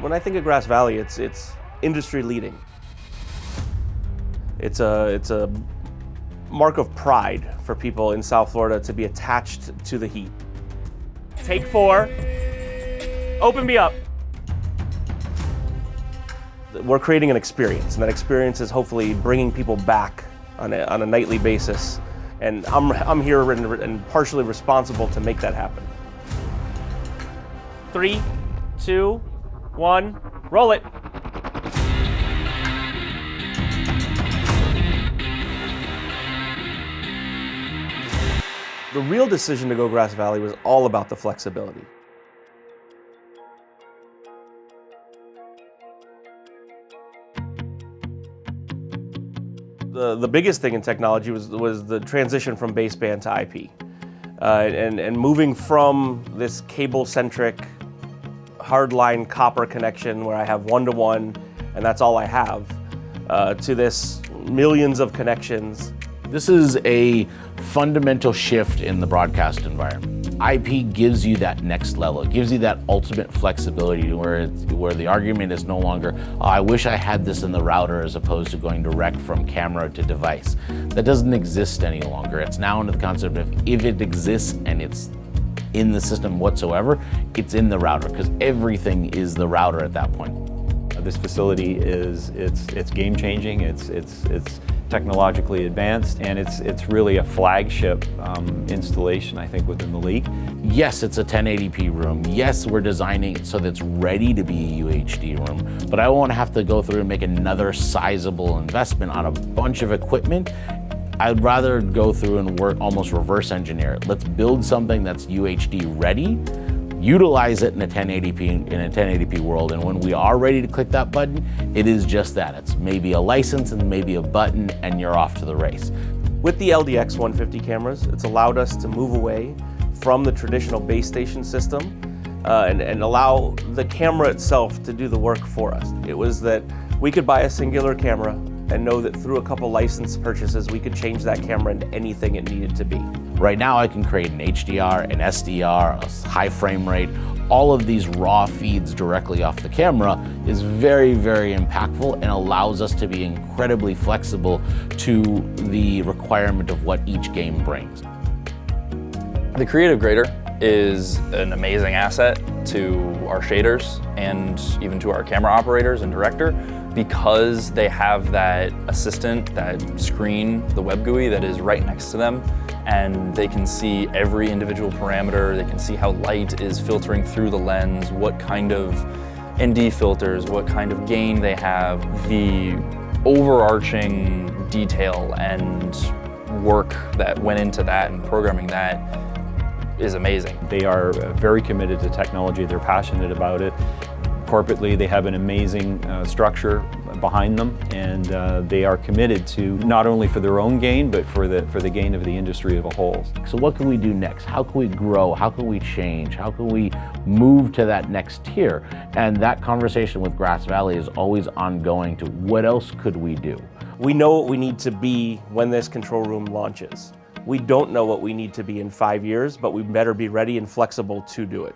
When I think of Grass Valley, it's industry leading. It's a mark of pride for people in South Florida to be attached to the heat. Take 4. Open me up. We're creating an experience, and that experience is hopefully bringing people back on a nightly basis. And I'm here and partially responsible to make that happen. 3, 2, 1, roll it. The real decision to go Grass Valley was all about the flexibility. The biggest thing in technology was the transition from baseband to IP. And moving from this cable-centric, hardline copper connection where I have one-to-one, and that's all I have, to this millions of connections. This is a fundamental shift in the broadcast environment. IP gives you that next level. It gives you that ultimate flexibility where the argument is no longer, oh, I wish I had this in the router as opposed to going direct from camera to device. That doesn't exist any longer. It's now into the concept of if it exists and it's in the system whatsoever, it's in the router because everything is the router at that point. This facility it's game changing. It's technologically advanced, and it's really a flagship installation, I think, within the league. Yes, it's a 1080p room. Yes, we're designing it so that it's ready to be a UHD room, but I won't have to go through and make another sizable investment on a bunch of equipment. I'd rather go through and work almost reverse engineer it. Let's build something that's UHD ready, utilize it in a 1080p world, and when we are ready to click that button, it is just that. It's maybe a license and maybe a button, and you're off to the race. With the LDX 150 cameras, it's allowed us to move away from the traditional base station system and allow the camera itself to do the work for us. It was that we could buy a singular camera and know that through a couple license purchases, we could change that camera into anything it needed to be. Right now I can create an HDR, an SDR, a high frame rate. All of these raw feeds directly off the camera is very, very impactful and allows us to be incredibly flexible to the requirement of what each game brings. The Creative Grader is an amazing asset to our shaders and even to our camera operators and director, because they have that assistant, that screen, the web GUI that is right next to them, and they can see every individual parameter. They can see how light is filtering through the lens, what kind of ND filters, what kind of gain they have. The overarching detail and work that went into that and programming that is amazing. They are very committed to technology. They're passionate about it. Corporately, they have an amazing structure behind them, and they are committed to not only for their own gain, but for the gain of the industry as a whole. So what can we do next? How can we grow? How can we change? How can we move to that next tier? And that conversation with Grass Valley is always ongoing to what else could we do? We know what we need to be when this control room launches. We don't know what we need to be in 5 years, but we better be ready and flexible to do it.